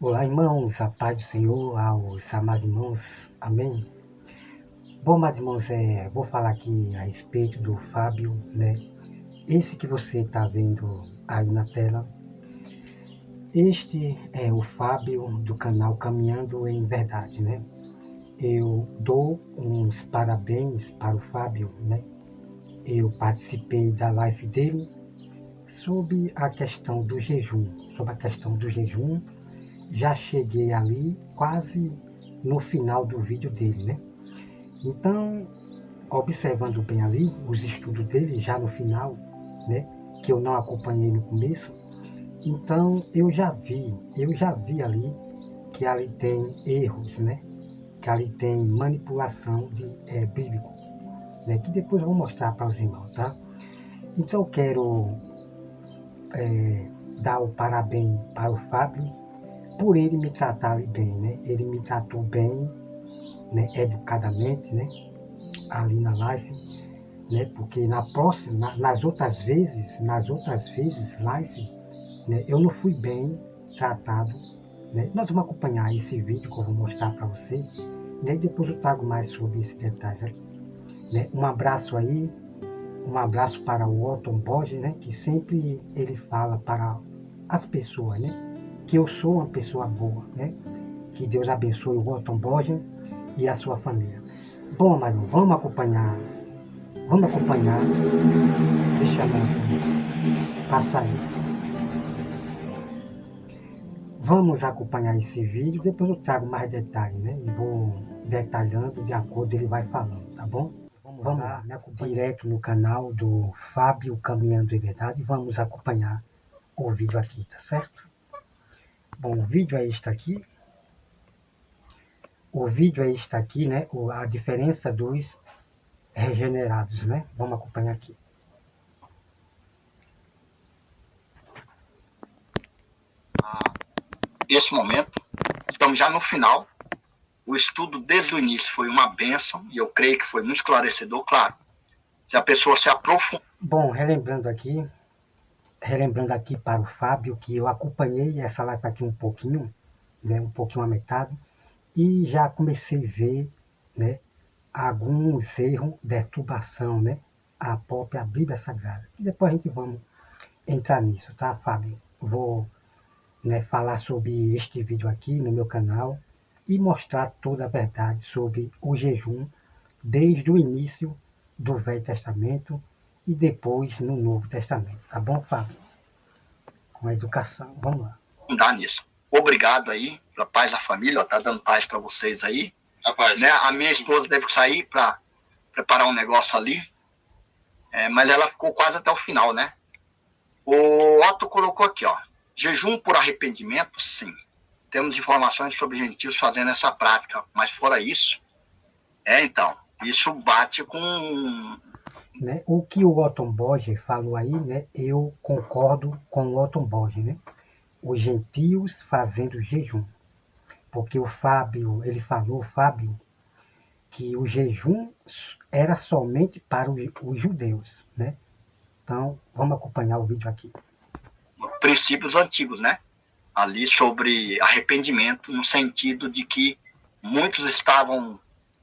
Olá, irmãos, a paz do Senhor aos amados irmãos, amém? Bom, amados irmãos, vou falar aqui a respeito do Fábio, né? Esse que você está vendo aí na tela, este é o Fábio do canal Caminhando em Verdade, né? Eu dou uns parabéns para o Fábio, né? Eu participei da live dele sobre a questão do jejum, já cheguei ali quase no final do vídeo dele, né? Então, observando bem ali os estudos dele, já no final, né, que eu não acompanhei no começo, então eu já vi ali que ali tem erros, né, que ali tem manipulação bíblico, né, que depois eu vou mostrar para os irmãos, tá? Então eu quero dar o parabéns para o Fábio por ele me tratar ali bem, né? Ele me tratou bem, né, educadamente, né, ali na live, né? Porque nas outras vezes, live, né, eu não fui bem tratado, né? Nós vamos acompanhar esse vídeo que eu vou mostrar para você, né? E depois eu trago mais sobre esse detalhe aqui, né? Um abraço aí, um abraço para o Otton Borges, né? Que sempre ele fala para as pessoas, né? Que eu sou uma pessoa boa, né? Que Deus abençoe o Otton Borges e a sua família. Bom, Manu, vamos acompanhar. Deixa eu passar aí. Vamos acompanhar esse vídeo, depois eu trago mais detalhes, né? E vou detalhando de acordo ele vai falando, tá bom? Vamos lá, direto no canal do Fábio Caminhando em Verdade, vamos acompanhar o vídeo aqui, tá certo? Bom, o vídeo é este aqui. O vídeo é este aqui, né? A diferença dos regenerados, né? Vamos acompanhar aqui. Esse momento, estamos já no final. O estudo desde o início foi uma bênção e eu creio que foi muito esclarecedor, claro. Se a pessoa se aprofundar. Bom, relembrando aqui para o Fábio que eu acompanhei essa live aqui um pouquinho, né, um pouquinho a metade, e já comecei a ver, né, alguns erros de turbação, né, a própria Bíblia Sagrada. E depois a gente vamos entrar nisso, tá, Fábio? Vou, né, falar sobre este vídeo aqui no meu canal e mostrar toda a verdade sobre o jejum desde o início do Velho Testamento e depois no Novo Testamento, tá bom, Fábio? Com a educação, vamos lá. Nisso. Obrigado aí, pela paz da família, ó, tá dando paz para vocês aí. Né? A minha esposa deve sair para preparar um negócio ali, mas ela ficou quase até o final, né? O Otto colocou aqui, ó, jejum por arrependimento, sim. Temos informações sobre gentios fazendo essa prática, mas fora isso, então, isso bate com... Né? O que o Otton Borges falou aí, né? Eu concordo com o Otton Borges, né? Os gentios fazendo jejum. Porque o Fábio, que o jejum era somente para os judeus, né? Então, vamos acompanhar o vídeo aqui. Princípios antigos, né? Ali sobre arrependimento, no sentido de que muitos estavam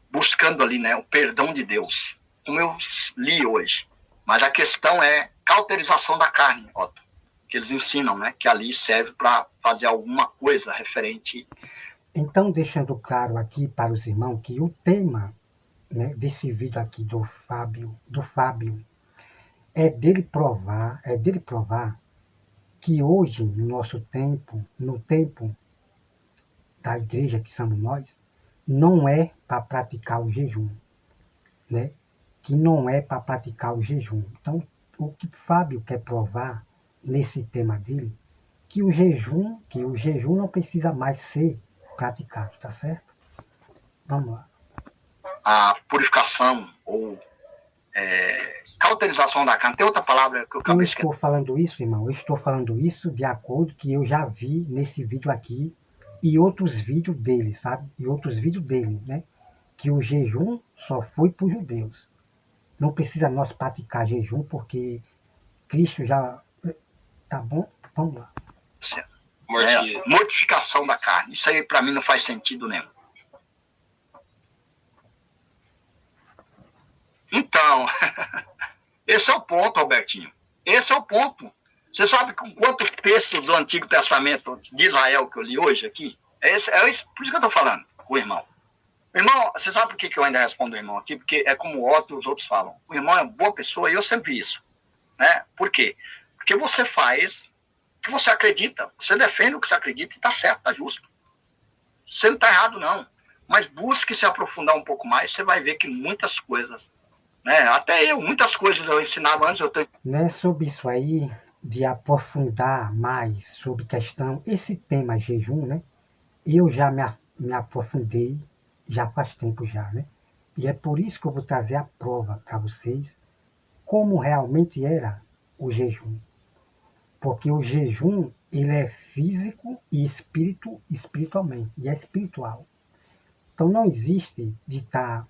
buscando ali, né, o perdão de Deus, como eu li hoje. Mas a questão é cauterização da carne, Otto, que eles ensinam, né, que ali serve para fazer alguma coisa referente. Então, deixando claro aqui para os irmãos que o tema, né, desse vídeo aqui do Fábio, é dele provar que hoje, no nosso tempo, no tempo da igreja que somos nós, não é para praticar o jejum, né? Que não é para praticar o jejum. Então, o que Fábio quer provar nesse tema dele, que o jejum não precisa mais ser praticado, tá certo? Vamos lá. A purificação ou cauterização da carne. Tem outra palavra que eu acabei esquecendo. Eu estou falando isso, irmão, eu estou falando isso de acordo que eu já vi nesse vídeo aqui e outros vídeos dele, sabe? E outros vídeos dele, né? Que o jejum só foi para os judeus. Não precisa nós praticar jejum, porque Cristo já... Tá bom? Vamos lá. Mortificação da carne. Isso aí para mim não faz sentido nenhum. Então, esse é o ponto, Albertinho. Esse é o ponto. Você sabe com quantos textos do Antigo Testamento de Israel que eu li hoje aqui? Por isso que eu estou falando com o irmão. Irmão, você sabe por que eu ainda respondo o irmão aqui? Porque é como o Otto e os outros falam. O irmão é uma boa pessoa e eu sempre vi isso. Né? Por quê? Porque você faz o que você acredita. Você defende o que você acredita e está certo, está justo. Você não está errado, não. Mas busque se aprofundar um pouco mais, você vai ver que muitas coisas, né? Até muitas coisas eu ensinava antes. Né, sobre isso aí, de aprofundar mais sobre esse tema jejum, né? Eu já me aprofundei, já faz tempo já, né? E é por isso que eu vou trazer a prova para vocês, como realmente era o jejum. Porque o jejum, ele é físico e espiritualmente, e é espiritual. Então não existe de estar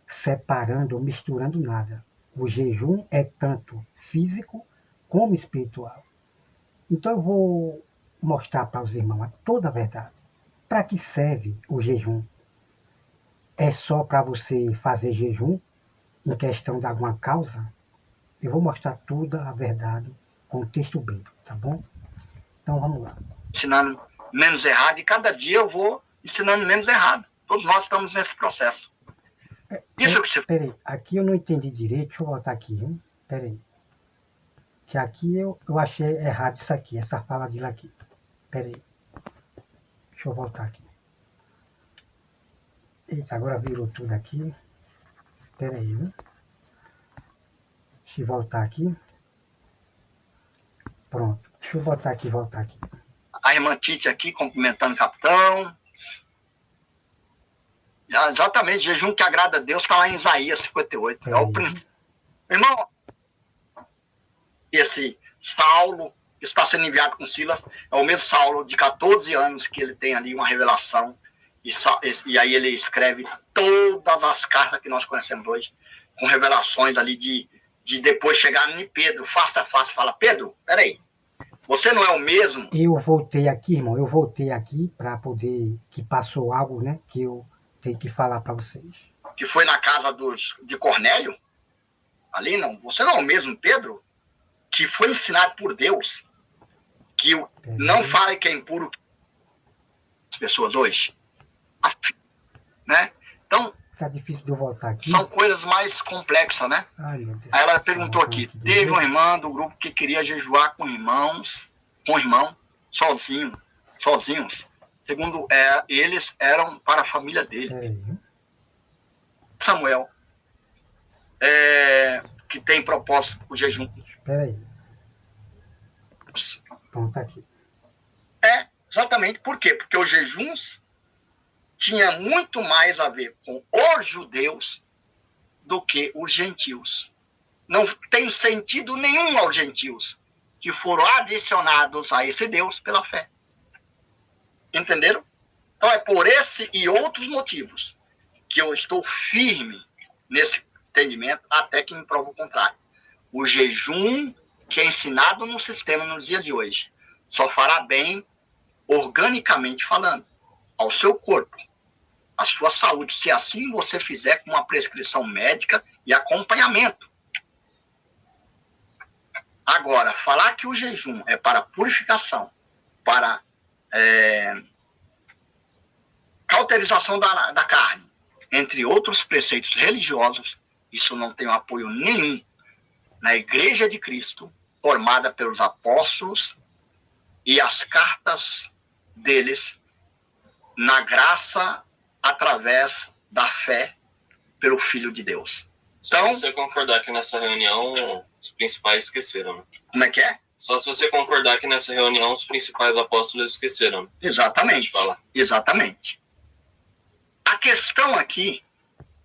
separando ou misturando nada. O jejum é tanto físico como espiritual. Então eu vou mostrar para os irmãos toda a verdade. Para que serve o jejum? É só para você fazer jejum em questão de alguma causa? Eu vou mostrar toda a verdade com o texto bíblico, tá bom? Então vamos lá. Ensinando menos errado e cada dia eu vou ensinando menos errado. Todos nós estamos nesse processo. Isso que você... Peraí, aqui eu não entendi direito, deixa eu voltar aqui, hein? Peraí. Que aqui eu achei errado isso aqui, essa fala dele aqui. Peraí. Deixa eu voltar aqui. Eita, agora virou tudo aqui. Peraí, né? Deixa eu voltar aqui. Pronto. Deixa eu botar aqui e voltar aqui. A irmã Tite aqui cumprimentando o capitão. Exatamente, jejum que agrada a Deus está lá em Isaías 58. É o princípio. Irmão, esse Saulo que está sendo enviado com Silas é o mesmo Saulo de 14 anos que ele tem ali uma revelação e aí ele escreve todas as cartas que nós conhecemos hoje com revelações ali de depois chegar em Pedro, face a face, fala, Pedro, peraí, você não é o mesmo? Eu voltei aqui, irmão, para poder, que passou algo, né, que eu tenho que falar para vocês. Que foi na casa de Cornélio? Ali não, você não é o mesmo Pedro? Que foi ensinado por Deus, que não fale que é impuro as pessoas hoje, né? Então, fica difícil de eu voltar aqui. São coisas mais complexas, né? Ai, meu Deus. Aí ela perguntou aqui, teve uma irmã do grupo que queria jejuar com irmão, sozinhos. Segundo eles, eram para a família dele. Samuel, que tem propósito o jejum. Espera aí. Pronto, aqui. Exatamente. Por quê? Porque os jejuns tinha muito mais a ver com os judeus do que os gentios. Não tem sentido nenhum aos gentios que foram adicionados a esse Deus pela fé. Entenderam? Então é por esse e outros motivos que eu estou firme nesse entendimento até que me prove o contrário. O jejum que é ensinado no sistema nos dias de hoje só fará bem, organicamente falando, ao seu corpo, à sua saúde, se assim você fizer com uma prescrição médica e acompanhamento. Agora, falar que o jejum é para purificação, para cauterização da carne, entre outros preceitos religiosos, isso não tem apoio nenhum na Igreja de Cristo, formada pelos apóstolos e as cartas deles na graça através da fé pelo Filho de Deus. Então, se você concordar que nessa reunião os principais esqueceram, né? Como é que é? Só se você concordar que nessa reunião os principais apóstolos esqueceram. Né? Exatamente. Exatamente. A questão aqui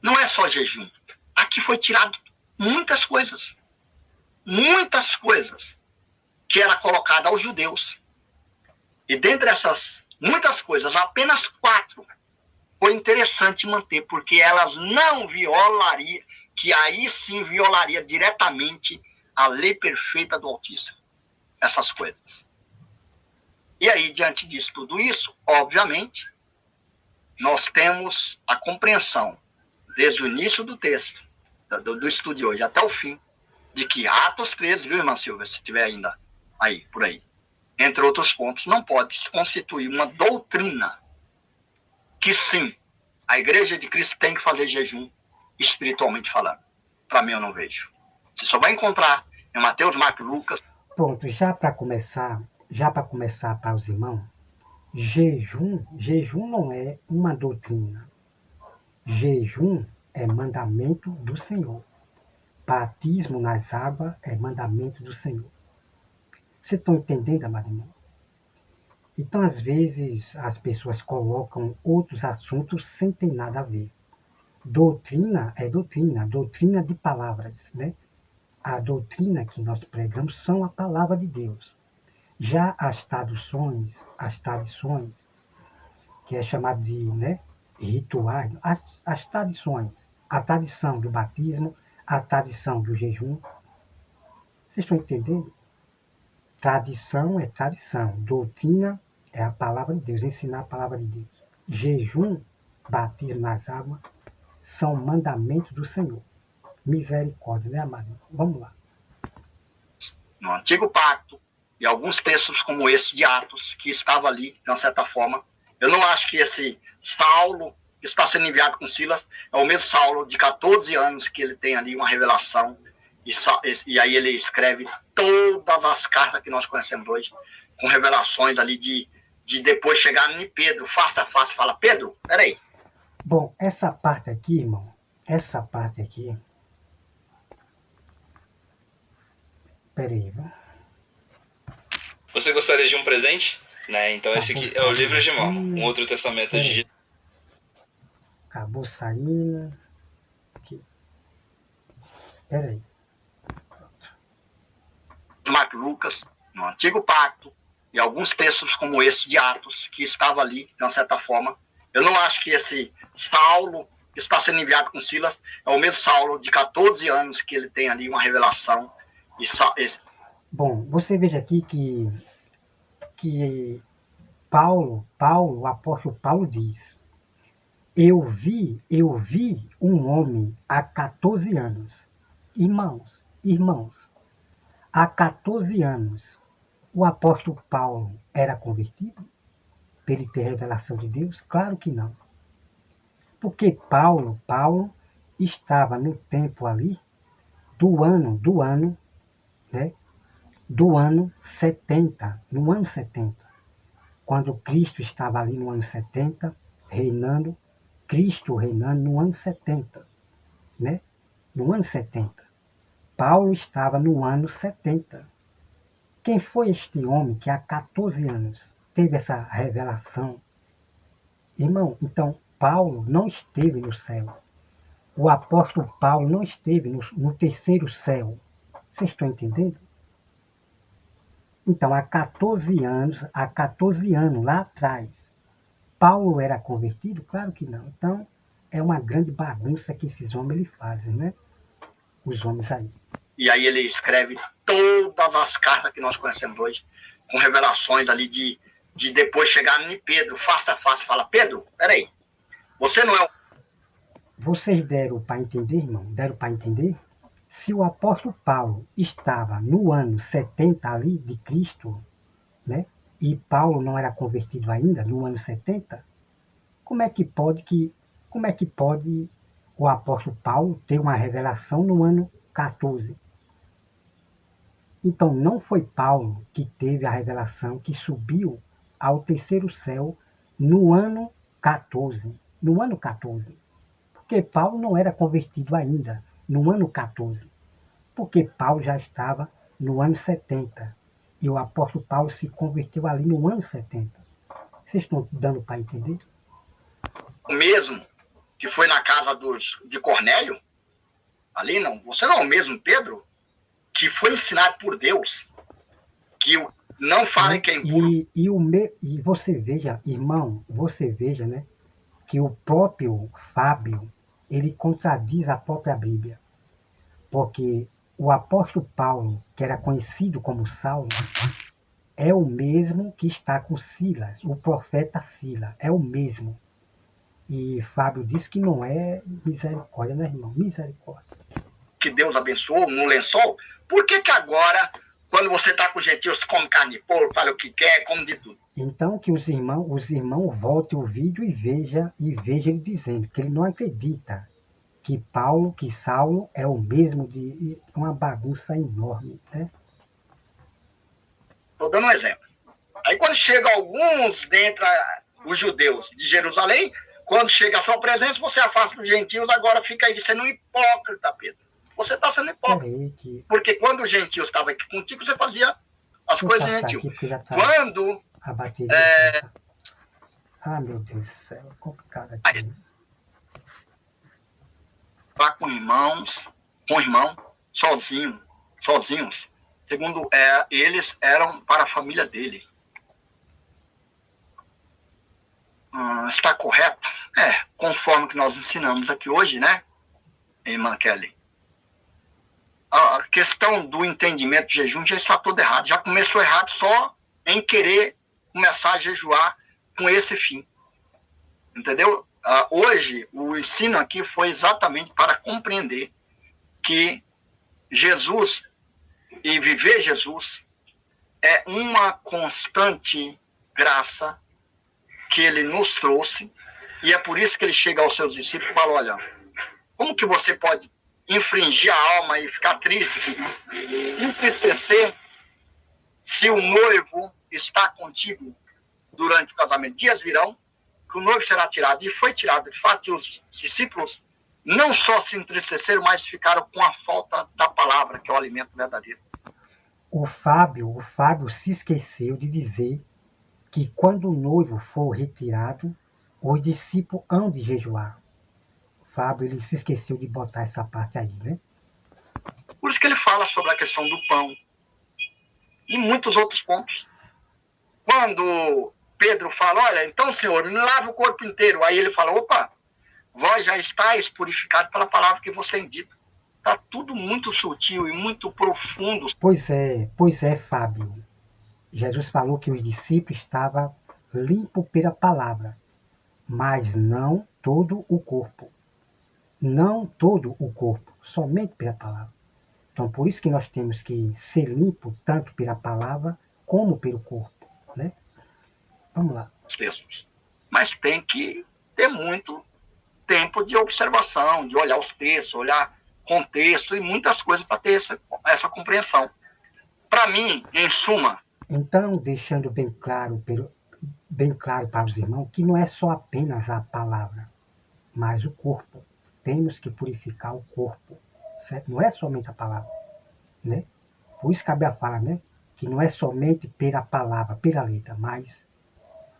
não é só jejum. Aqui foi tirado muitas coisas que era colocada aos judeus. E dentre essas muitas coisas, apenas 4 foi interessante manter, porque elas não violariam, que aí sim violaria diretamente a lei perfeita do Altíssimo. Essas coisas. E aí, diante disso, tudo isso, obviamente, nós temos a compreensão, desde o início do texto, do estudo de hoje até o fim, de que Atos 13, viu, irmã Silvia, se estiver ainda aí, por aí, entre outros pontos, não pode se constituir uma doutrina que, sim, a Igreja de Cristo tem que fazer jejum, espiritualmente falando. Para mim, eu não vejo. Você só vai encontrar em Mateus, Marcos, Lucas. Pronto, já para começar para os irmãos, jejum não é uma doutrina. Jejum é mandamento do Senhor. Batismo nas águas é mandamento do Senhor. Vocês estão entendendo, amado irmão? Então, às vezes, as pessoas colocam outros assuntos sem ter nada a ver. Doutrina é doutrina de palavras, né? A doutrina que nós pregamos são a palavra de Deus. Já as tradições, que é chamado de, né, rituais, as tradições, a tradição do batismo, a tradição do jejum. Vocês estão entendendo? Tradição é tradição, doutrina é a palavra de Deus, ensinar a palavra de Deus. Jejum, batismo nas águas, são mandamentos do Senhor. Misericórdia, né, amado? Vamos lá. No Antigo Pacto, e alguns textos como esse de Atos, que estava ali, de uma certa forma. Eu não acho que esse Saulo, que está sendo enviado com Silas, é o mesmo Saulo de 14 anos, que ele tem ali uma revelação, e aí ele escreve todas as cartas que nós conhecemos hoje, com revelações ali de depois chegar em Pedro, face a face, fala, Pedro, peraí. Bom, essa parte aqui, irmão, peraí, viu? Você gostaria de um presente? Né? Então esse aqui é o livro de mão, um outro testamento de... Acabou saindo. Aqui. Peraí. Marcos, Lucas, no Antigo Pacto, e alguns textos como esse de Atos, que estava ali, de uma certa forma. Eu não acho que esse Saulo, que está sendo enviado com Silas, é o mesmo Saulo de 14 anos, que ele tem ali uma revelação. Bom, você veja aqui que Paulo, o apóstolo Paulo diz, eu vi um homem há 14 anos. Irmãos, há 14 anos, o apóstolo Paulo era convertido? Para ele ter revelação de Deus? Claro que não. Porque Paulo estava no tempo ali do ano 70, no ano 70, quando Cristo estava ali no ano 70, Cristo reinando no ano 70, né? No ano 70. Paulo estava no ano 70. Quem foi este homem que há 14 anos teve essa revelação? Irmão, então Paulo não esteve no céu. O apóstolo Paulo não esteve no terceiro céu. Vocês estão entendendo? Então, há 14 anos lá atrás, Paulo era convertido? Claro que não. Então, é uma grande bagunça que esses homens fazem, né? Os homens aí. E aí ele escreve todas as cartas que nós conhecemos hoje, com revelações ali de depois chegar em Pedro, face a face, fala, Pedro, peraí, você não é... Vocês deram para entender, irmão? Deram para entender? Se o apóstolo Paulo estava no ano 70 ali de Cristo, né? E Paulo não era convertido ainda no ano 70, como é que pode o apóstolo Paulo ter uma revelação no ano 14? Então não foi Paulo que teve a revelação, que subiu ao terceiro céu no ano 14. No ano 14. Porque Paulo não era convertido ainda no ano 14. Porque Paulo já estava no ano 70. E o apóstolo Paulo se converteu ali no ano 70. Vocês estão dando para entender? O mesmo que foi na casa de Cornélio, ali não, você não é o mesmo Pedro, que foi ensinado por Deus, que não fale que é impuro. E você veja, irmão, né, que o próprio Fábio, ele contradiz a própria Bíblia. Porque o apóstolo Paulo, que era conhecido como Saulo, é o mesmo que está com Silas, o profeta Silas, é o mesmo. E Fábio disse que não é misericórdia, né, irmão? Misericórdia. Que Deus abençoou no lençol, por que agora, quando você está com os gentios, você come carne de porco, fala o que quer, come de tudo? Então que os irmãos voltem o vídeo e veja ele dizendo que ele não acredita que Saulo é o mesmo, de uma bagunça enorme, né? Estou dando um exemplo. Aí quando chega alguns dentre os judeus de Jerusalém, quando chega a sua presença, você afasta os gentios, agora fica aí sendo um hipócrita, Pedro. Você está sendo hipócrita. Porque quando os gentios estavam aqui contigo, você fazia as coisas gentil. Quando... A bateria... Ah, meu Deus do céu, é complicado aqui. Tá com irmão, sozinhos. Segundo eles eram para a família dele. Está correto? Conforme que nós ensinamos aqui hoje, né, irmã Kelly? A questão do entendimento de jejum já está todo errado. Já começou errado só em querer começar a jejuar com esse fim. Entendeu? Hoje, o ensino aqui foi exatamente para compreender que Jesus e viver Jesus é uma constante graça que ele nos trouxe, e é por isso que ele chega aos seus discípulos e fala: olha, como que você pode infringir a alma e ficar triste, entristecer, se o noivo está contigo durante o casamento? Dias virão que o noivo será tirado, e foi tirado. De fato, e os discípulos não só se entristeceram, mas ficaram com a falta da palavra, que é o alimento verdadeiro. O Fábio se esqueceu de dizer que quando o noivo for retirado, os discípulos hão de jejuar. O Fábio, ele se esqueceu de botar essa parte aí, né? Por isso que ele fala sobre a questão do pão e muitos outros pontos. Quando Pedro fala: olha, então, Senhor, me lava o corpo inteiro. Aí ele fala: opa, vós já estáis purificados pela palavra que você tem dito. Está tudo muito sutil e muito profundo. Pois é, Fábio. Jesus falou que os discípulos estavam limpos pela palavra, mas não todo o corpo. Não todo o corpo, somente pela palavra. Então, por isso que nós temos que ser limpos tanto pela palavra como pelo corpo, né? Vamos lá. Mas tem que ter muito tempo de observação, de olhar os textos, olhar contexto e muitas coisas para ter essa compreensão. Para mim, em suma... Então, deixando bem claro para os irmãos que não é só apenas a palavra, mas o corpo. Temos que purificar o corpo, certo? Não é somente a palavra, né? Por isso que a Bíblia fala, né? Que não é somente pela palavra, pela letra, mas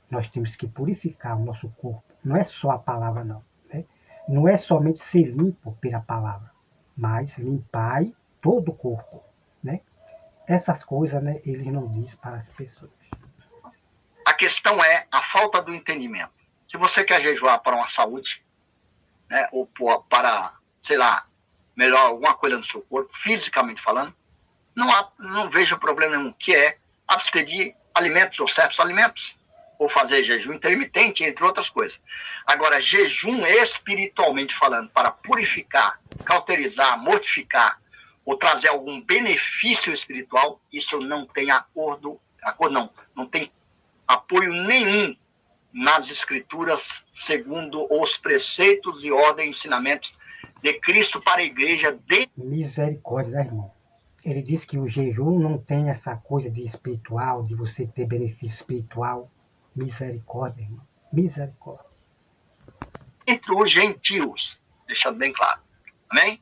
nós temos que purificar o nosso corpo. Não é só a palavra, não, né? Não é somente ser limpo pela palavra, mas limpai todo o corpo, né? Essas coisas, né, ele não diz para as pessoas. A questão é a falta do entendimento. Se você quer jejuar para uma saúde, né, ou para, sei lá, melhor alguma coisa no seu corpo, fisicamente falando, não vejo problema nenhum, que é abster de alimentos ou certos alimentos, ou fazer jejum intermitente, entre outras coisas. Agora, jejum espiritualmente falando, para purificar, cauterizar, mortificar, ou trazer algum benefício espiritual, isso não tem não tem apoio nenhum nas escrituras, segundo os preceitos e ordens e ensinamentos de Cristo para a igreja de... Misericórdia, né, irmão? Ele diz que o jejum não tem essa coisa de espiritual, de você ter benefício espiritual. Misericórdia, irmão. Misericórdia. Entre os gentios, deixando bem claro. Amém?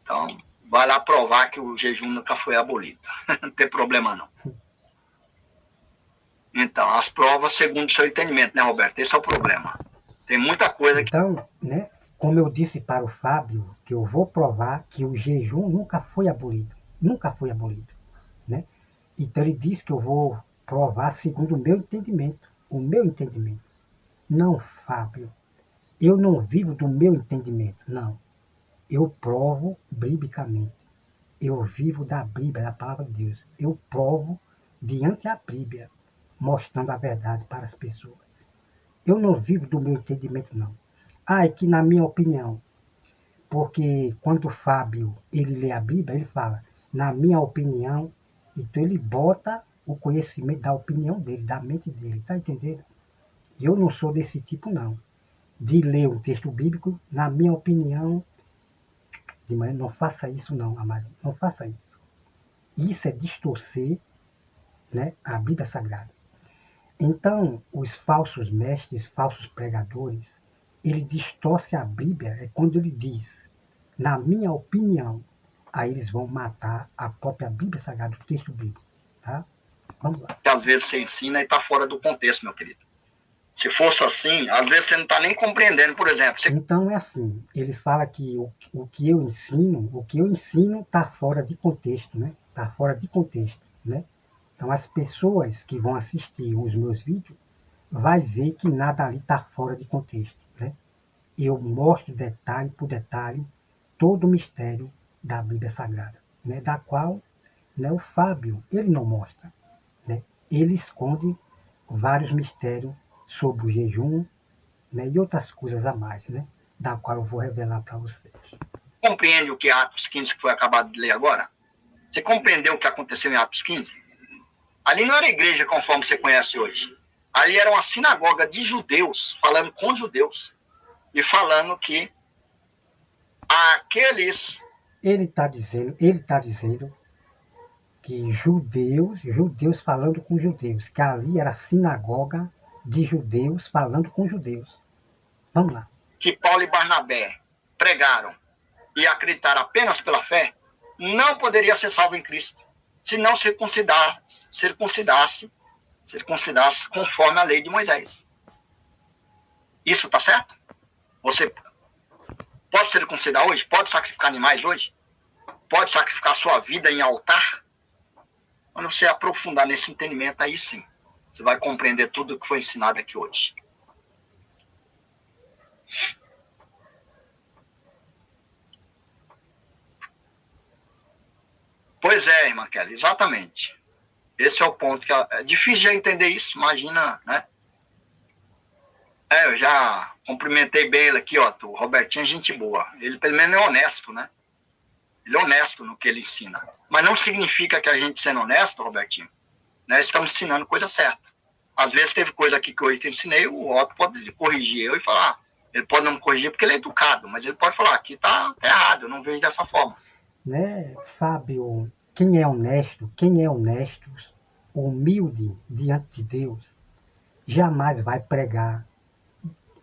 Então, vai lá provar que o jejum nunca foi abolido. Não tem problema, não. Então, as provas segundo o seu entendimento, né, Roberto? Esse é o problema. Tem muita coisa que... Então, né, como eu disse para o Fábio, que eu vou provar que o jejum nunca foi abolido. Nunca foi abolido, né? Então, ele diz que eu vou provar segundo o meu entendimento. O meu entendimento. Não, Fábio. Eu não vivo do meu entendimento, não. Eu provo biblicamente. Eu vivo da Bíblia, da palavra de Deus. Eu provo diante da Bíblia, mostrando a verdade para as pessoas. Eu não vivo do meu entendimento, não. É que na minha opinião, porque quando o Fábio ele lê a Bíblia, ele fala, na minha opinião, então ele bota o conhecimento da opinião dele, da mente dele, tá entendendo? Eu não sou desse tipo, não. De ler um texto bíblico, na minha opinião, de maneira, não faça isso não, amado, não faça isso. Isso é distorcer, né, a Bíblia Sagrada. Então, os falsos mestres, falsos pregadores, ele distorce a Bíblia, é quando ele diz, na minha opinião, aí eles vão matar a própria Bíblia Sagrada, o texto bíblico, tá? Vamos lá. Que às vezes você ensina e está fora do contexto, meu querido. Se fosse assim, às vezes você não está nem compreendendo, por exemplo. Então é assim, ele fala que o que eu ensino está fora de contexto, né? Está fora de contexto, né? Então as pessoas que vão assistir os meus vídeos vai ver que nada ali está fora de contexto, né? Eu mostro detalhe por detalhe todo o mistério da Bíblia Sagrada, né? Da qual, né, o Fábio, ele não mostra, né? Ele esconde vários mistérios sobre o jejum, né, e outras coisas a mais, né? Da qual eu vou revelar para vocês. Compreende o que é Atos 15 que foi acabado de ler agora? Você compreendeu o que aconteceu em Atos 15? Ali não era igreja conforme você conhece hoje. Ali era uma sinagoga de judeus, falando com judeus. E falando que aqueles... Ele está dizendo que judeus falando com judeus, que ali era sinagoga de judeus falando com judeus. Vamos lá. Que Paulo e Barnabé pregaram e acreditaram apenas pela fé, não poderia ser salvo em Cristo, se não circuncidasse conforme a lei de Moisés. Isso está certo? Você pode circuncidar hoje? Pode sacrificar animais hoje? Pode sacrificar sua vida em altar? Quando você aprofundar nesse entendimento, aí sim, você vai compreender tudo o que foi ensinado aqui hoje. Pois é, irmã Kelly, exatamente. Esse é o ponto que é difícil de entender isso, imagina, né? Eu já cumprimentei bem ele aqui, ó, o Robertinho é gente boa. Ele pelo menos é honesto, né? Ele é honesto no que ele ensina. Mas não significa que a gente sendo honesto, Robertinho, né, estamos ensinando coisa certa. Às vezes teve coisa aqui que hoje que eu ensinei, o Otto pode corrigir eu e falar, ele pode não me corrigir porque ele é educado, mas ele pode falar, aqui tá errado, eu não vejo dessa forma. Né, Fábio, quem é honesto, humilde diante de Deus, jamais vai pregar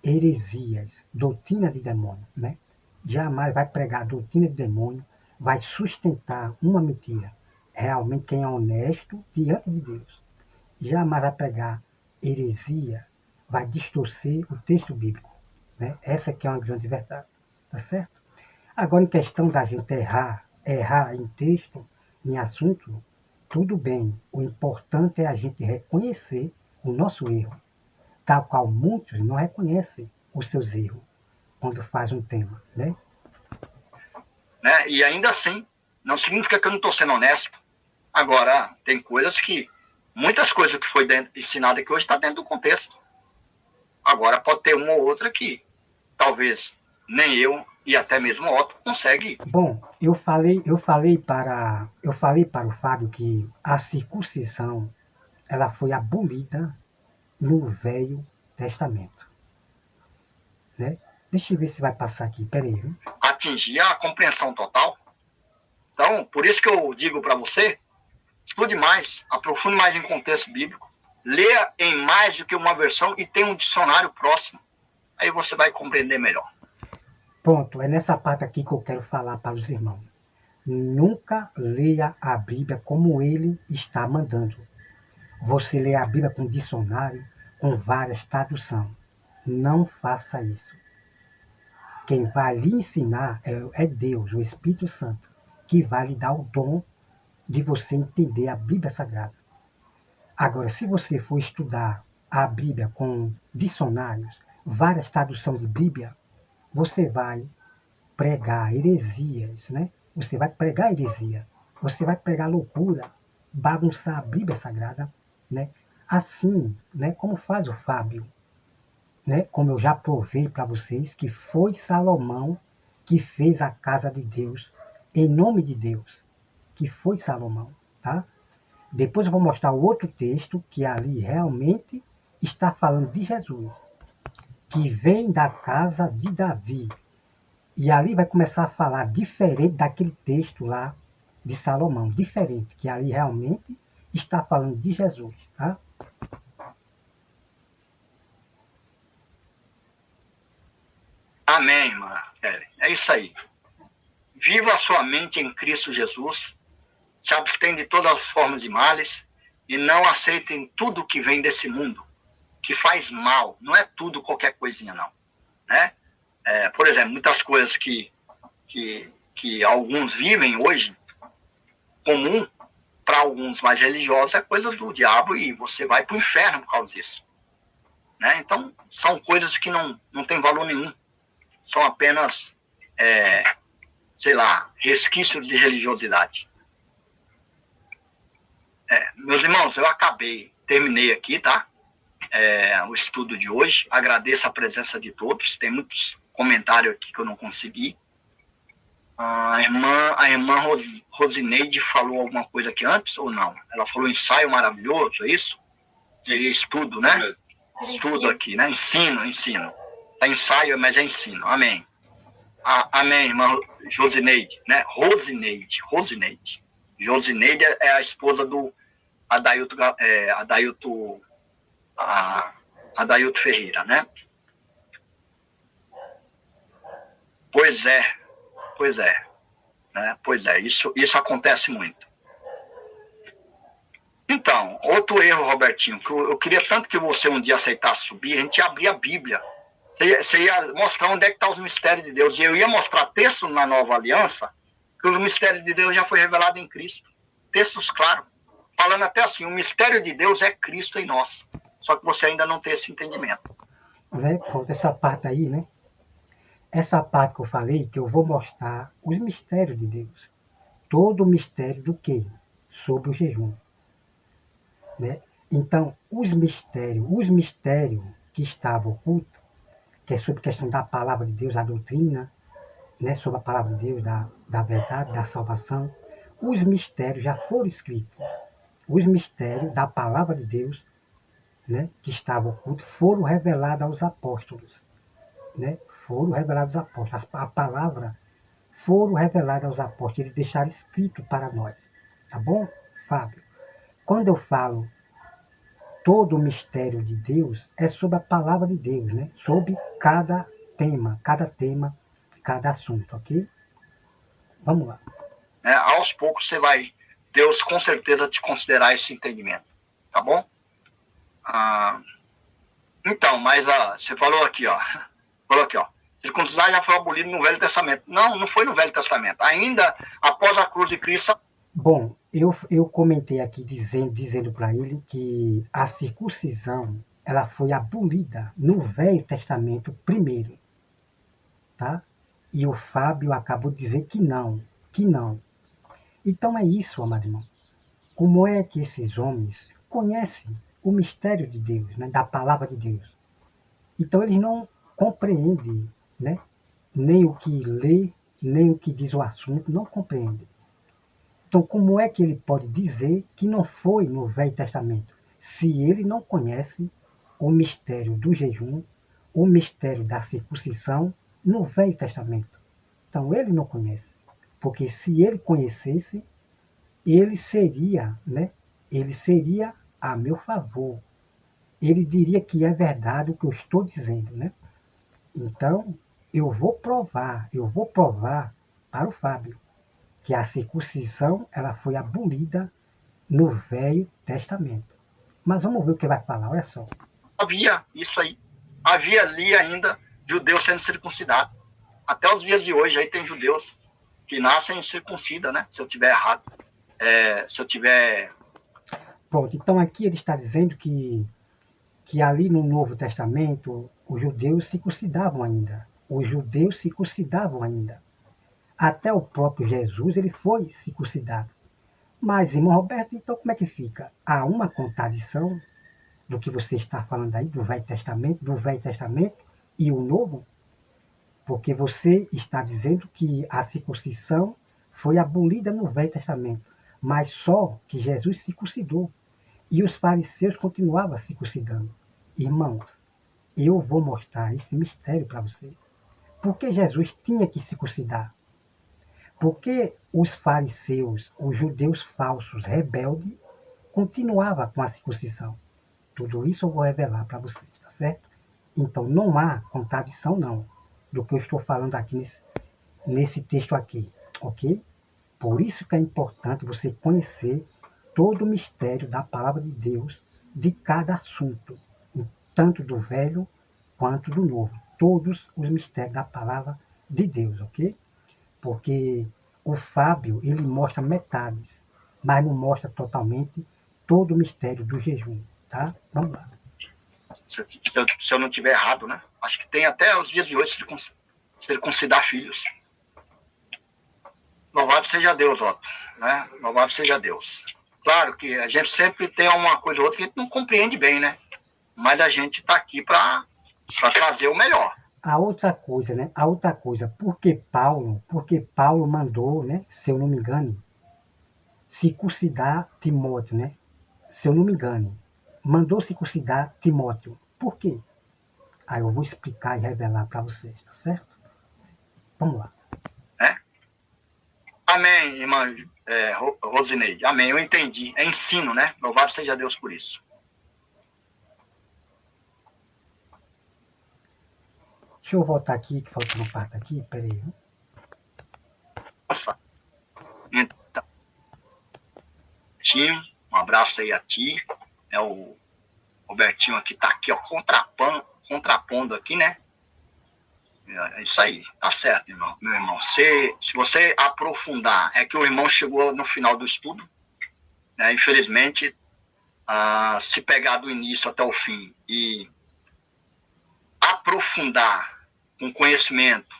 heresias, doutrina de demônio, né? Jamais vai pregar doutrina de demônio, vai sustentar uma mentira. Realmente quem é honesto diante de Deus, jamais vai pregar heresia, vai distorcer o texto bíblico, né? Essa aqui é uma grande verdade, tá certo? Agora, em questão da gente errar em texto, em assunto, tudo bem. O importante é a gente reconhecer o nosso erro, tal qual muitos não reconhecem os seus erros quando faz um tema, né? E ainda assim, não significa que eu não estou sendo honesto. Agora, tem coisas que, muitas coisas que foi ensinado aqui hoje está dentro do contexto. Agora, pode ter uma ou outra que talvez nem eu e até mesmo o Otto consegue. Bom, eu falei para o Fábio que a circuncisão ela foi abolida no Velho Testamento, né? Deixa eu ver se vai passar aqui, peraí. Atingir a compreensão total. Então, por isso que eu digo para você, estude mais, aprofunde mais em contexto bíblico, leia em mais do que uma versão e tenha um dicionário próximo. Aí você vai compreender melhor. Pronto, é nessa parte aqui que eu quero falar para os irmãos. Nunca leia a Bíblia como ele está mandando. Você lê a Bíblia com dicionário, com várias traduções. Não faça isso. Quem vai lhe ensinar é Deus, o Espírito Santo, que vai lhe dar o dom de você entender a Bíblia Sagrada. Agora, se você for estudar a Bíblia com dicionários, várias traduções de Bíblia, você vai pregar heresias, né? Você vai pregar heresia, você vai pregar loucura, bagunçar a Bíblia Sagrada, né? Assim, né, como faz o Fábio, né? Como eu já provei para vocês, que foi Salomão que fez a casa de Deus, em nome de Deus, que foi Salomão, tá? Depois eu vou mostrar o outro texto que ali realmente está falando de Jesus, que vem da casa de Davi. E ali vai começar a falar diferente daquele texto lá de Salomão, diferente, que ali realmente está falando de Jesus, tá? Amém, irmã Kelly. É isso aí. Viva a sua mente em Cristo Jesus, se abstém de todas as formas de males e não aceitem tudo que vem desse mundo, que faz mal. Não é tudo qualquer coisinha, não. Né? Por exemplo, muitas coisas que alguns vivem hoje, comum para alguns mais religiosos, é coisa do diabo e você vai para o inferno por causa disso. Né? Então, são coisas que não tem valor nenhum. São apenas, sei lá, resquícios de religiosidade. Meus irmãos, eu terminei aqui, tá? O estudo de hoje. Agradeço a presença de todos. Tem muitos comentários aqui que eu não consegui. A irmã Rosineide falou alguma coisa aqui antes ou não? Ela falou ensaio maravilhoso, é isso? Seria estudo, né? Estudo aqui, né? Ensino. É ensaio, mas é ensino. Amém. Amém, irmã Josineide, né? Rosineide. Josineide é a esposa do Adailto Ferreira, né? Pois é. Né? Pois é, isso acontece muito. Então, outro erro, Robertinho, que eu queria tanto que você um dia aceitasse subir, a gente ia abrir a Bíblia. Você ia mostrar onde é que estão os mistérios de Deus. E eu ia mostrar textos na Nova Aliança, que o mistério de Deus já foi revelado em Cristo. Textos claros. Falando até assim, o mistério de Deus é Cristo em nós. Só que você ainda não tem esse entendimento. Pronto, essa parte aí, né? Essa parte que eu falei, que eu vou mostrar os mistérios de Deus. Todo o mistério do quê? Sobre o jejum. Né? Então, os mistérios que estavam ocultos, que é sobre a questão da palavra de Deus, da doutrina, né? Sobre a palavra de Deus, da verdade, da salvação, os mistérios já foram escritos. Os mistérios da palavra de Deus, né? Que estavam ocultos, foram revelados aos apóstolos. Né? Foram revelados aos apóstolos. A palavra foram reveladas aos apóstolos. Eles deixaram escrito para nós. Tá bom, Fábio? Quando eu falo todo o mistério de Deus, é sobre a palavra de Deus, né? Sobre cada tema, cada assunto, ok? Vamos lá. Aos poucos você vai, Deus com certeza te considerar esse entendimento. Tá bom? Então, mas você falou aqui, ó. Circuncisar já foi abolido no Velho Testamento. Não foi no Velho Testamento. Ainda após a cruz de Cristo. Bom, eu comentei aqui dizendo para ele que a circuncisão ela foi abolida no Velho Testamento primeiro, tá? E o Fábio acabou de dizer que não. Então é isso, amado irmão. Como é que esses homens conhecem o mistério de Deus, né, da palavra de Deus? Então eles não compreendem, né, nem o que lê, nem o que diz o assunto, não compreendem. Então, como é que ele pode dizer que não foi no Velho Testamento, se ele não conhece o mistério do jejum, o mistério da circuncisão no Velho Testamento? Então, ele não conhece. Porque se ele conhecesse, ele seria, né? Ele seria a meu favor. Ele diria que é verdade o que eu estou dizendo, né? Então, eu vou provar para o Fábio que a circuncisão ela foi abolida no Velho Testamento. Mas vamos ver o que vai falar, olha só. Havia isso aí. Havia ali ainda judeus sendo circuncidados. Até os dias de hoje aí tem judeus que nascem circuncida, né? Se eu tiver errado. Pronto, então aqui ele está dizendo que ali no Novo Testamento os judeus circuncidavam ainda os judeus circuncidavam ainda. Até o próprio Jesus, ele foi circuncidado. Mas, irmão Roberto, então como é que fica? Há uma contradição do que você está falando aí, do Velho Testamento e o Novo? Porque você está dizendo que a circuncisão foi abolida no Velho Testamento, mas só que Jesus circuncidou. E os fariseus continuavam circuncidando. Irmãos, eu vou mostrar esse mistério para você. Por que Jesus tinha que circuncidar? Porque os fariseus, os judeus falsos, rebeldes, continuavam com a circuncisão. Tudo isso eu vou revelar para vocês, tá certo? Então não há contradição não, do que eu estou falando aqui nesse texto aqui, ok? Por isso que é importante você conhecer todo o mistério da palavra de Deus, de cada assunto, tanto do Velho quanto do Novo. Todos os mistérios da palavra de Deus, ok? Porque o Fábio, ele mostra metades, mas não mostra totalmente todo o mistério do jejum, tá? Vamos lá. Se eu não estiver errado, né? Acho que tem até os dias de hoje circuncidar filhos. Louvado seja Deus, Otto, né? Louvado seja Deus. Claro que a gente sempre tem uma coisa ou outra que a gente não compreende bem, né? Mas a gente está aqui para fazer o melhor. A outra coisa, né? A outra coisa, porque Paulo mandou, né? Se eu não me engano, circuncidar Timóteo, né? Se eu não me engano, mandou circuncidar Timóteo. Por quê? Aí eu vou explicar e revelar para vocês, tá certo? Vamos lá. Amém, irmã Rosineide. Amém, eu entendi. É ensino, né? Louvado seja Deus por isso. Deixa eu voltar aqui, que falta uma parte aqui. Peraí. Nossa. Então, um abraço aí a ti. O Robertinho aqui tá aqui, ó, contrapondo aqui, né? É isso aí, tá certo, irmão. Meu irmão, se você aprofundar, é que o irmão chegou no final do estudo, né? Infelizmente, se pegar do início até o fim e aprofundar com conhecimento,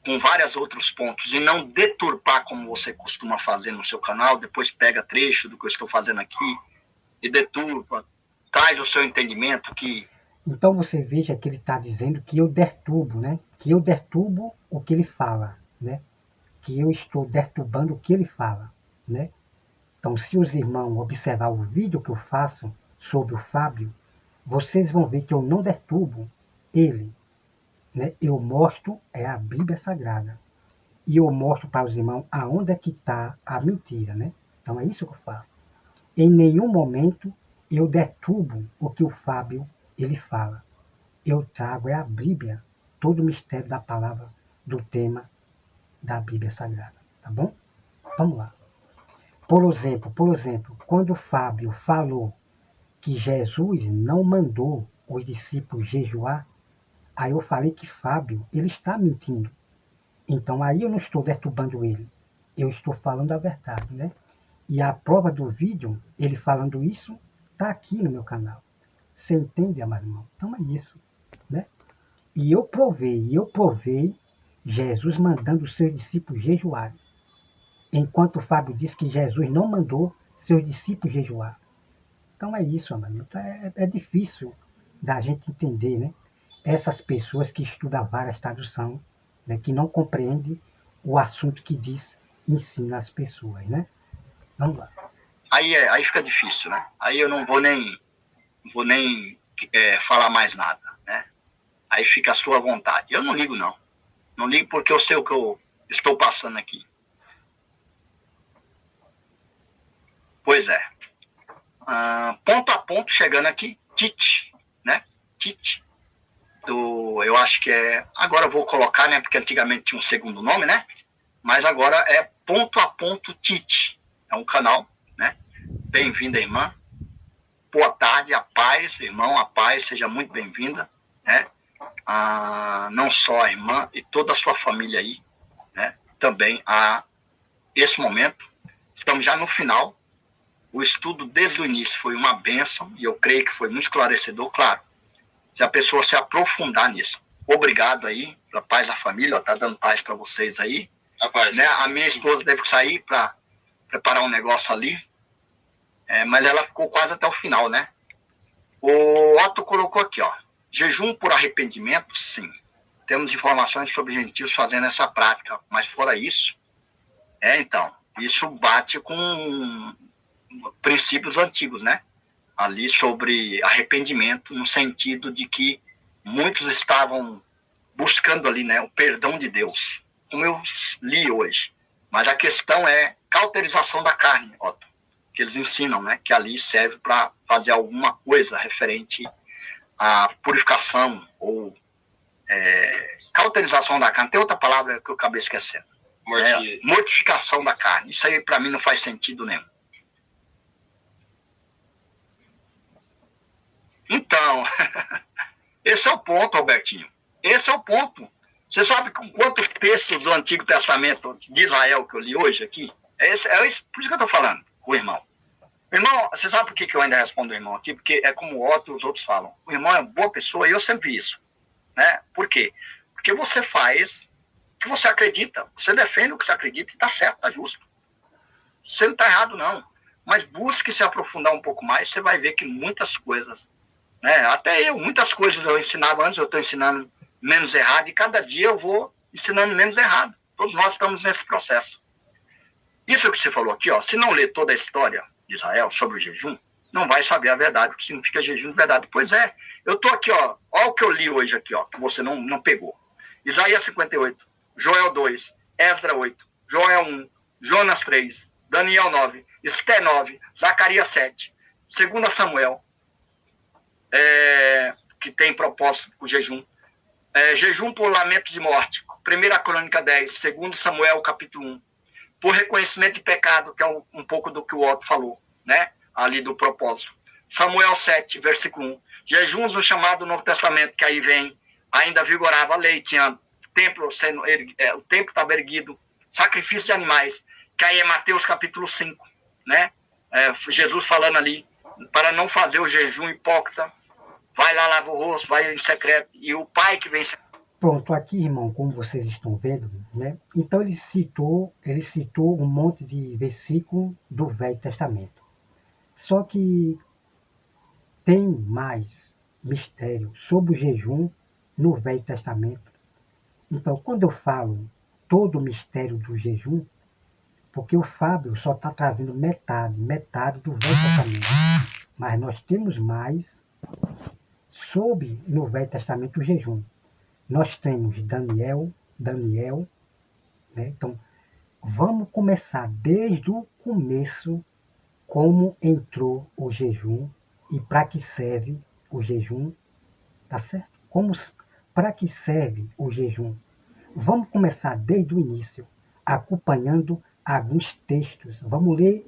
com vários outros pontos, e não deturpar como você costuma fazer no seu canal, depois pega trecho do que eu estou fazendo aqui e deturpa, traz o seu entendimento que... Então você veja que ele está dizendo que eu deturbo, né? Que eu deturbo o que ele fala, né? Que eu estou deturbando o que ele fala, né? Então, se os irmãos observar o vídeo que eu faço sobre o Fábio, vocês vão ver que eu não deturbo ele, né? Eu mostro a Bíblia Sagrada. E eu mostro para os irmãos aonde é que está a mentira, né? Então é isso que eu faço. Em nenhum momento eu deturbo o que o Fábio ele fala. Eu trago a Bíblia, todo o mistério da palavra, do tema da Bíblia Sagrada, tá bom? Vamos lá. Por exemplo, quando o Fábio falou que Jesus não mandou os discípulos jejuar, aí eu falei que Fábio, ele está mentindo. Então aí eu não estou deturbando ele, eu estou falando a verdade, né? E a prova do vídeo, ele falando isso, está aqui no meu canal. Você entende, amado irmão? Então é isso, né? E eu provei Jesus mandando os seus discípulos jejuarem. Enquanto o Fábio disse que Jesus não mandou seus discípulos jejuar. Então é isso, amado. Então é difícil da gente entender, né? Essas pessoas que estudam várias traduções, né? Que não compreendem o assunto que diz, ensina as pessoas, né? Vamos lá. Aí fica difícil, né? Aí eu não vou nem falar mais nada, né? Aí fica a sua vontade. Eu não ligo, não. Não ligo porque eu sei o que eu estou passando aqui. Pois é. Ponto a ponto, chegando aqui, Tite, né? Tite. Eu acho que é... Agora eu vou colocar, né? Porque antigamente tinha um segundo nome, né? Mas agora é Ponto a Ponto Tite. É um canal, né? Bem-vinda, irmã. Boa tarde, a paz, irmão, a paz, seja muito bem-vinda, né? Não só a irmã e toda a sua família aí, né? Também a esse momento. Estamos já no final. O estudo desde o início foi uma bênção e eu creio que foi muito esclarecedor, claro. Se a pessoa se aprofundar nisso. obrigado aí, pela paz da família, ó, tá dando paz para vocês aí. Né? A minha esposa teve que sair para preparar um negócio ali, mas ela ficou quase até o final, né? O Otto colocou aqui, ó, jejum por arrependimento, sim. Temos informações sobre gentios fazendo essa prática, mas fora isso, então, isso bate com princípios antigos, né? Ali sobre arrependimento, no sentido de que muitos estavam buscando ali, né, o perdão de Deus, como eu li hoje. Mas a questão é cauterização da carne, Otto, que eles ensinam, né, que ali serve para fazer alguma coisa referente à purificação ou cauterização da carne. Tem outra palavra que eu acabei esquecendo. Mortificação da carne. Isso aí para mim não faz sentido nenhum. Então, esse é o ponto, Albertinho. Esse é o ponto. Você sabe com quantos textos do Antigo Testamento de Israel que eu li hoje aqui? Por isso que eu estou falando com o irmão. Irmão, você sabe por que eu ainda respondo o irmão aqui? Porque é como o Otto e os outros falam. O irmão é uma boa pessoa e eu sempre vi isso. Né? Por quê? Porque você faz o que você acredita. Você defende o que você acredita e está certo, está justo. Você não está errado, não. Mas busque se aprofundar um pouco mais, você vai ver que muitas coisas, né? Até muitas coisas eu ensinava antes, eu estou ensinando menos errado, e cada dia eu vou ensinando menos errado. Todos nós estamos nesse processo. Isso que você falou aqui, ó, se não ler toda a história de Israel sobre o jejum, não vai saber a verdade, o que significa jejum de verdade. Pois é, eu estou aqui, ó o que eu li hoje aqui, ó, que você não pegou. Isaías 58, Joel 2, Esdra 8, Joel 1, Jonas 3, Daniel 9, Esté 9, Zacarias 7, 2 Samuel, que tem propósito com o jejum, jejum por lamento de morte, 1 Crônica 10, 2 Samuel capítulo 1, por reconhecimento de pecado, que é um pouco do que o Otto falou, né? Ali do propósito. Samuel 7, versículo 1. Jejuns no chamado Novo Testamento, que aí vem, ainda vigorava a lei, tinha templo o templo estava erguido, sacrifício de animais, que aí é Mateus capítulo 5, né? Jesus falando ali, para não fazer o jejum hipócrita, vai lá, lava o rosto, vai em secreto, e o pai que vem em secreto. Pronto, aqui, irmão, como vocês estão vendo, né? Então ele citou um monte de versículo do Velho Testamento. Só que tem mais mistério sobre o jejum no Velho Testamento. Então, quando eu falo todo o mistério do jejum, porque o Fábio só está trazendo metade do Velho Testamento. Mas nós temos mais sobre no Velho Testamento o jejum. Nós temos Daniel, né? Então, vamos começar desde o começo, como entrou o jejum e para que serve o jejum, tá certo? Para que serve o jejum? Vamos começar desde o início, acompanhando alguns textos. Vamos ler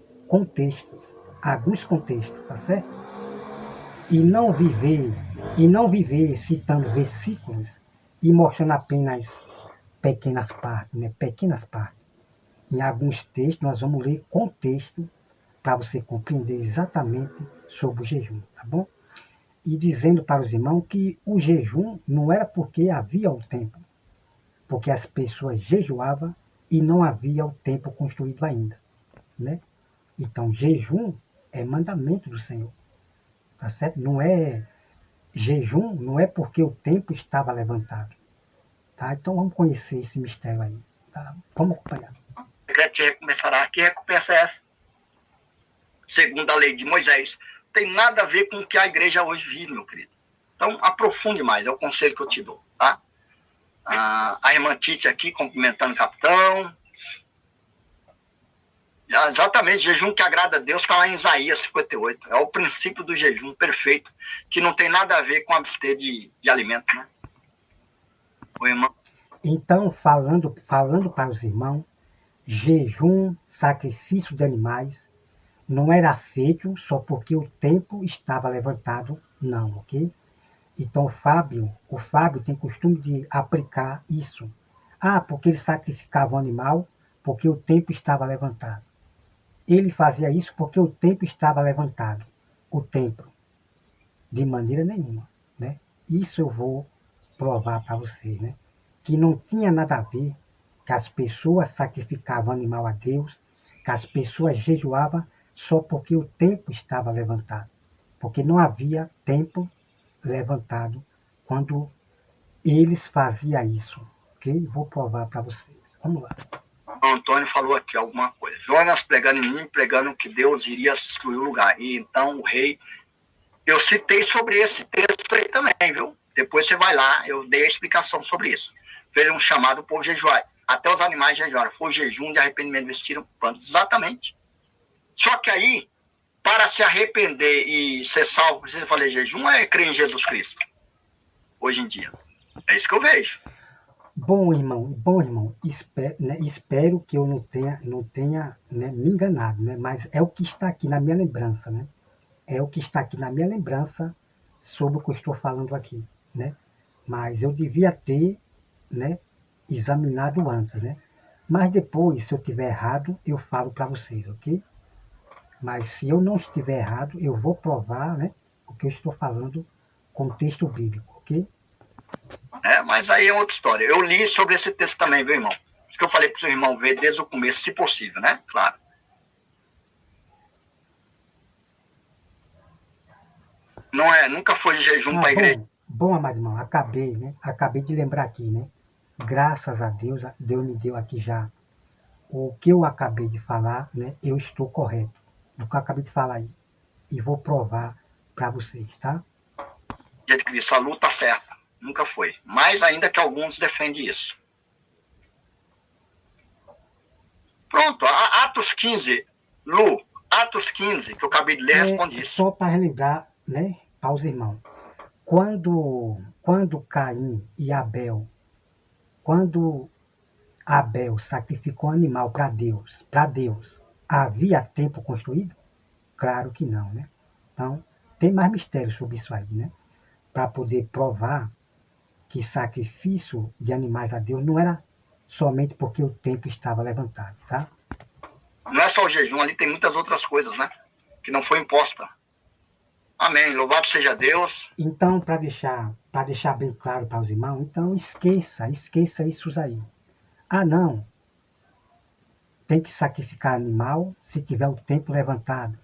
alguns contextos, tá certo? E não viver citando versículos e mostrando apenas pequenas partes, né? Pequenas partes. Em alguns textos, nós vamos ler contexto para você compreender exatamente sobre o jejum, tá bom? E dizendo para os irmãos que o jejum não era porque havia o templo, porque as pessoas jejuavam e não havia o templo construído ainda, né? Então, jejum é mandamento do Senhor, tá certo? Jejum não é porque o templo estava levantado, tá? Então vamos conhecer esse mistério aí, tá? Vamos acompanhar. Te recomeçará. Que recompensa é essa? Segundo a lei de Moisés. Tem nada a ver com o que a igreja hoje vive, meu querido. Então, aprofunde mais, é o conselho que eu te dou, tá? A irmã Tite aqui, cumprimentando o capitão. Exatamente, jejum que agrada a Deus está lá em Isaías 58. É o princípio do jejum perfeito, que não tem nada a ver com abster de alimento, né? O irmão. Então, falando para os irmãos, jejum, sacrifício de animais, não era feito só porque o templo estava levantado, não, ok? Então o Fábio tem costume de aplicar isso. Porque ele sacrificava um animal porque o templo estava levantado. Ele fazia isso porque o templo estava levantado. O templo, de maneira nenhuma, né? Isso eu vou provar para vocês, né? Que não tinha nada a ver, que as pessoas sacrificavam animal a Deus, que as pessoas jejuavam só porque o templo estava levantado. Porque não havia templo levantado quando eles faziam isso. Ok? Vou provar para vocês. Vamos lá. O Antônio falou aqui alguma coisa. Jonas pregando em mim, pregando que Deus iria destruir o lugar. E então o rei... Eu citei sobre esse texto aí também, viu? Depois você vai lá, eu dei a explicação sobre isso. Fez um chamado para o jejuar. Até os animais jejuaram. Foi o jejum de arrependimento, vestiram plantas. Exatamente. Só que aí, para se arrepender e ser salvo, precisa fazer jejum, é crer em Jesus Cristo. Hoje em dia. É isso que eu vejo. Bom, irmão, espero que eu não tenha né, me enganado, né? Mas é o que está aqui na minha lembrança, né? É o que está aqui na minha lembrança sobre o que eu estou falando aqui, né? Mas eu devia ter, né, examinado antes, né? Mas depois, se eu estiver errado, eu falo para vocês, ok? Mas se eu não estiver errado, eu vou provar, né, o que eu estou falando com o texto bíblico, ok? Mas aí é outra história. Eu li sobre esse texto também, viu, irmão? Isso que eu falei para o seu irmão ver desde o começo, se possível, né? Claro. Nunca foi de jejum para a igreja. Bom, amado irmão, acabei de lembrar aqui, né? Graças a Deus, Deus me deu aqui já o que eu acabei de falar, né? Eu estou correto do que eu acabei de falar aí. E vou provar para vocês, tá? De Cristo, a luta certa. Nunca foi. Mais ainda que alguns defendem isso. Pronto, Atos 15, Lu, Atos 15, que eu acabei de ler, responde isso. Só para relembrar, né, para os irmãos. Quando Caim e Abel, quando Abel sacrificou um animal para Deus, havia templo construído? Claro que não, né? Então, tem mais mistério sobre isso aí, né? Para poder provar que sacrifício de animais a Deus não era somente porque o templo estava levantado, tá? Não é só o jejum, ali tem muitas outras coisas, né? Que não foi imposta. Amém. Louvado seja Deus. Então, para deixar bem claro para os irmãos, então esqueça isso aí. Ah, não. Tem que sacrificar animal se tiver o templo levantado.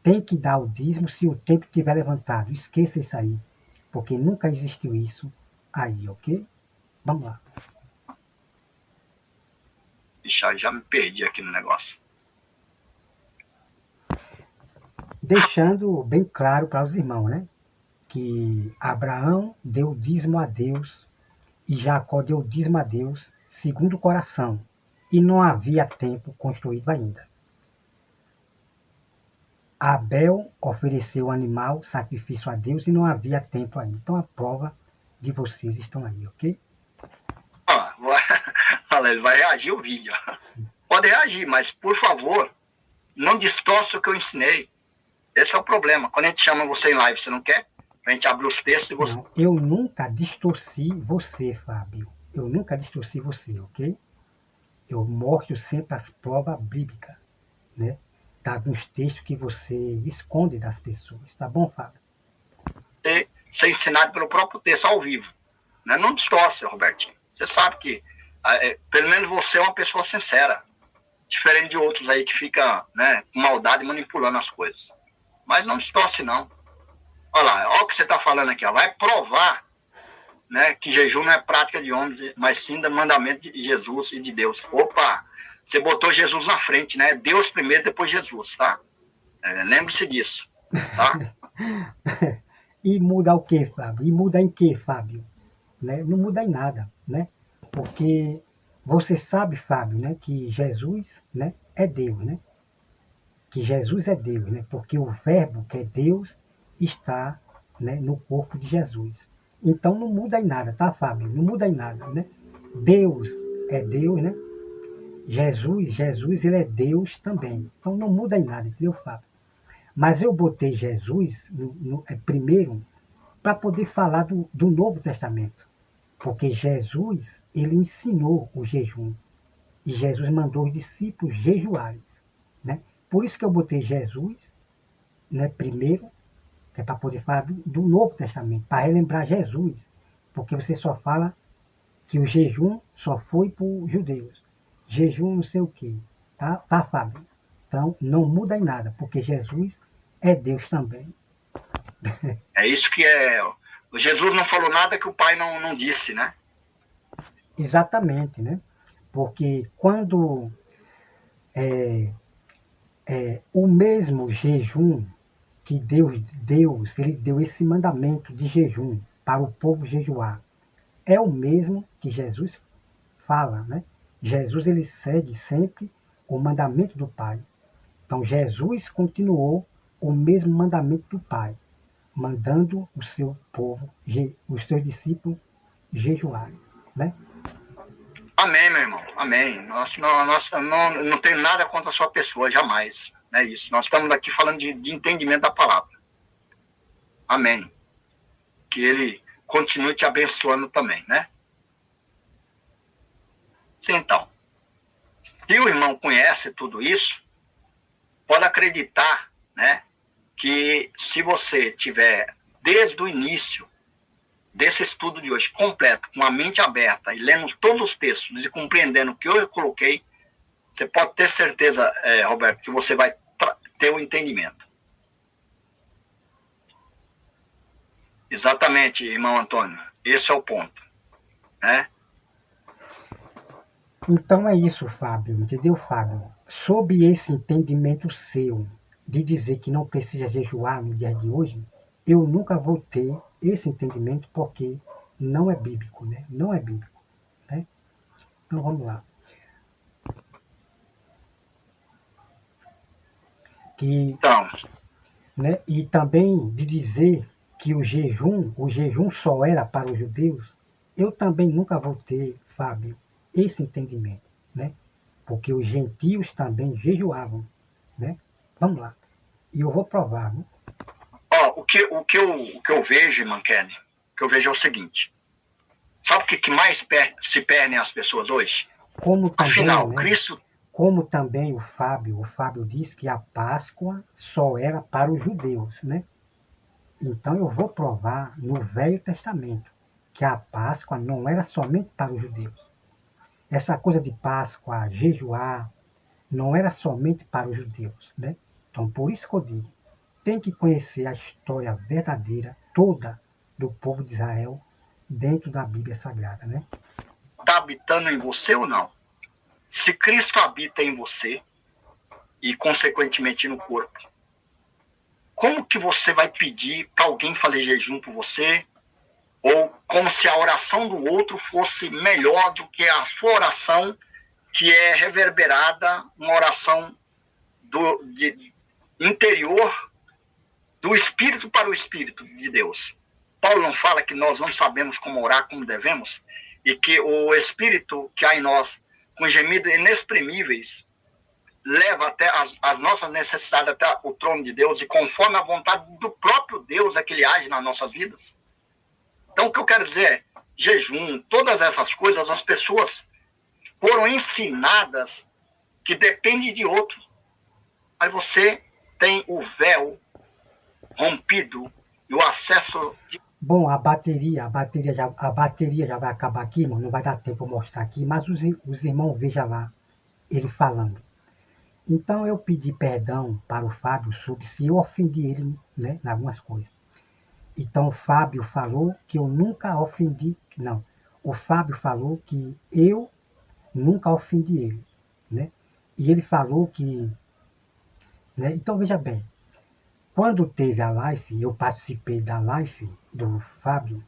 Tem que dar o dízimo se o templo estiver levantado. Esqueça isso aí. Porque nunca existiu isso aí, ok? Vamos lá. Já me perdi aqui no negócio. Deixando bem claro para os irmãos, né? Que Abraão deu dízimo a Deus e Jacó deu dízimo a Deus segundo o coração. E não havia templo construído ainda. Abel ofereceu o animal, sacrifício a Deus, e não havia templo ainda. Então a prova de vocês estão aí, ok? Olha, ele vai reagir o vídeo. Pode reagir, mas por favor, não distorça o que eu ensinei. Esse é o problema. Quando a gente chama você em live, você não quer? A gente abre os textos e você... Não, eu nunca distorci você, Fábio. Eu nunca distorci você, ok? Eu mostro sempre as provas bíblicas, né? Tá alguns textos que você esconde das pessoas. Tá bom, Fábio? Ser ensinado pelo próprio texto ao vivo. Né? Não distorce, Robertinho. Você sabe que, pelo menos você é uma pessoa sincera. Diferente de outros aí que fica, né, com maldade manipulando as coisas. Mas não distorce, não. Olha lá, olha o que você está falando aqui. Ó. Vai provar, né, que jejum não é prática de homens, mas sim do mandamento de Jesus e de Deus. Opa, você botou Jesus na frente, né? Deus primeiro, depois Jesus, tá? Lembre-se disso, tá? E muda o quê, Fábio? E muda em quê, Fábio? Né? Não muda em nada, né? Porque você sabe, Fábio, né, que Jesus, né, é Deus, né? Que Jesus é Deus, né? Porque o verbo que é Deus está, né, no corpo de Jesus. Então não muda em nada, tá, Fábio? Não muda em nada, né? Deus é Deus, né? Jesus, ele é Deus também. Então não muda em nada, entendeu, Fábio? Mas eu botei Jesus primeiro para poder falar do Novo Testamento. Porque Jesus, ele ensinou o jejum. E Jesus mandou os discípulos jejuarem, né? Por isso que eu botei Jesus, né, primeiro, que é para poder falar do Novo Testamento, para relembrar Jesus. Porque você só fala que o jejum só foi para os judeus. Jejum não sei o quê. Tá, Fábio? Então, não muda em nada, porque Jesus é Deus também. É isso que é... Jesus não falou nada que o Pai não disse, né? Exatamente, né? Porque quando o mesmo jejum que ele deu esse mandamento de jejum para o povo jejuar, é o mesmo que Jesus fala, né? Jesus, ele segue sempre o mandamento do Pai. Então, Jesus continuou o mesmo mandamento do Pai, mandando o seu povo, os seus discípulos, jejuarem, né? Amém, meu irmão. Amém. Nós não tem nada contra a sua pessoa, jamais. É isso. Nós estamos aqui falando de entendimento da palavra. Amém. Que ele continue te abençoando também, né? Sim, então. Se o irmão conhece tudo isso, pode acreditar, né? Que se você tiver, desde o início desse estudo de hoje, completo, com a mente aberta e lendo todos os textos e compreendendo o que eu coloquei, você pode ter certeza, Roberto, que você vai ter o entendimento. Exatamente, irmão Antônio. Esse é o ponto, né? Então é isso, Fábio, entendeu, Fábio? Sob esse entendimento seu de dizer que não precisa jejuar no dia de hoje, eu nunca vou ter esse entendimento porque não é bíblico, né? Não é bíblico, né? Então vamos lá. Então, né? E também de dizer que o jejum só era para os judeus, eu também nunca vou ter, Fábio, esse entendimento, né? Porque os gentios também jejuavam, né? Vamos lá. E eu vou provar, né? O que eu vejo, irmão Kenny, o que eu vejo é o seguinte. Sabe o que mais se perdem as pessoas hoje? Como também, afinal, né? Cristo... Como também o Fábio disse que a Páscoa só era para os judeus, né? Então eu vou provar no Velho Testamento que a Páscoa não era somente para os judeus. Essa coisa de Páscoa, jejuar, não era somente para os judeus, né? Então por isso que eu digo, tem que conhecer a história verdadeira toda do povo de Israel dentro da Bíblia Sagrada, né? Está habitando em você ou não? Se Cristo habita em você e consequentemente no corpo, como que você vai pedir para alguém fazer jejum por você? Ou como se a oração do outro fosse melhor do que a sua oração, que é reverberada, uma oração interior do Espírito para o Espírito de Deus. Paulo não fala que nós não sabemos como orar como devemos? E que o Espírito que há em nós, com gemidos inexprimíveis, leva até as nossas necessidades até o trono de Deus, e conforme a vontade do próprio Deus é que ele age nas nossas vidas. Então, o que eu quero dizer é, jejum, todas essas coisas, as pessoas foram ensinadas que depende de outro. Aí você tem o véu rompido e o acesso... Bom, a bateria já vai acabar aqui, irmão, não vai dar tempo de mostrar aqui, mas os irmãos vejam lá, ele falando. Então eu pedi perdão para o Fábio sobre se eu ofendi ele, né, em algumas coisas. Então o Fábio falou que eu nunca ofendi, não, o Fábio falou que eu nunca ofendi ele, né? E ele falou que, né, então veja bem, quando teve a live, eu participei da live do Fábio,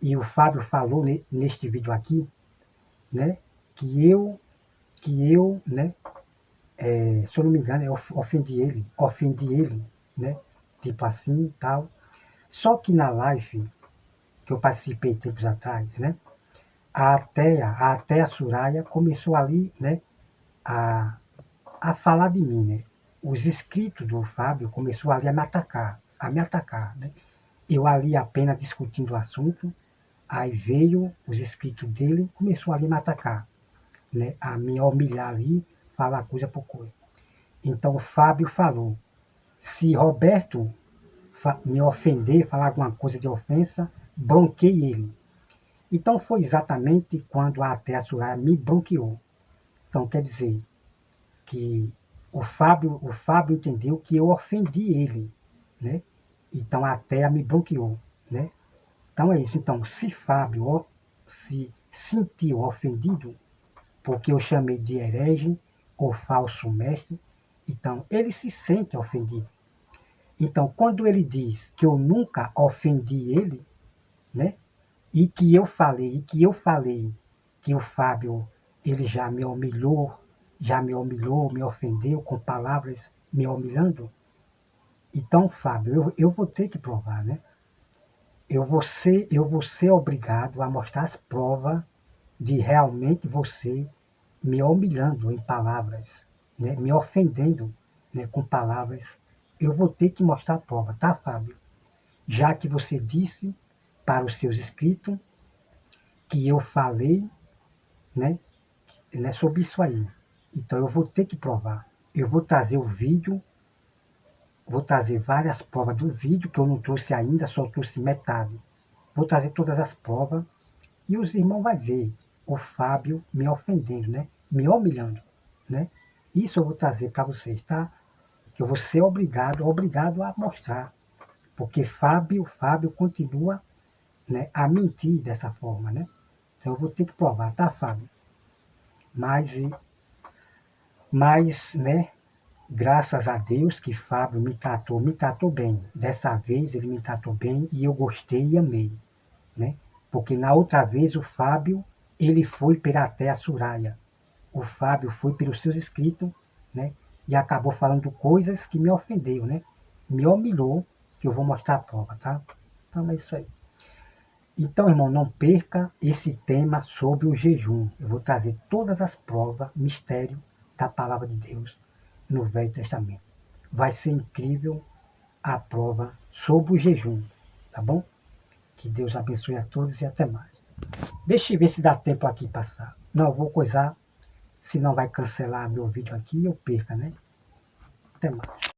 e o Fábio falou neste vídeo aqui, né, que eu, né, se eu não me engano, eu ofendi ele, né, tipo assim, tal. Só que na live que eu participei tempos atrás, né, a Ateia Suraya começou ali, né, a falar de mim, né. Os inscritos do Fábio começou ali a me atacar, né. Eu ali apenas discutindo o assunto, aí veio os inscritos dele, começou ali a me atacar, né, a me humilhar ali, falar coisa por coisa. Então o Fábio falou, se Roberto me ofender, falar alguma coisa de ofensa, bronquei ele. Então foi exatamente quando a Ateia Soraya me bronqueou. Então quer dizer que o Fábio entendeu que eu ofendi ele, né? Então a Ateia me bronqueou, né? Então é isso. Então, se Fábio se sentiu ofendido porque eu chamei de herege ou falso mestre, então ele se sente ofendido. Então, quando ele diz que eu nunca ofendi ele, né? E que eu falei que o Fábio ele já me humilhou, me ofendeu com palavras me humilhando, então, Fábio, eu vou ter que provar, né? Eu vou ser obrigado a mostrar as provas de realmente você me humilhando em palavras, né? Me ofendendo, né? Com palavras. Eu vou ter que mostrar a prova, tá, Fábio? Já que você disse para os seus inscritos que eu falei, né? Sobre isso aí. Então eu vou ter que provar. Eu vou trazer o vídeo, vou trazer várias provas do vídeo que eu não trouxe ainda, só trouxe metade. Vou trazer todas as provas e os irmãos vão ver o Fábio me ofendendo, né? Me humilhando, né? Isso eu vou trazer para vocês, tá? Que eu vou ser obrigado a mostrar. Porque Fábio continua, né, a mentir dessa forma, né? Então eu vou ter que provar, tá, Fábio? Mas, né, graças a Deus que Fábio me tratou bem. Dessa vez ele me tratou bem e eu gostei e amei, né? Porque na outra vez o Fábio, ele foi pela Ateia Soraya. O Fábio foi pelos seus inscritos, né? E acabou falando coisas que me ofendeu, né? Me humilhou, que eu vou mostrar a prova, tá? Então é isso aí. Então, irmão, não perca esse tema sobre o jejum. Eu vou trazer todas as provas, mistério da palavra de Deus no Velho Testamento. Vai ser incrível a prova sobre o jejum, tá bom? Que Deus abençoe a todos e até mais. Deixa eu ver se dá tempo aqui passar. Não, eu vou coisar, senão vai cancelar meu vídeo aqui e eu perca, né? Até mais.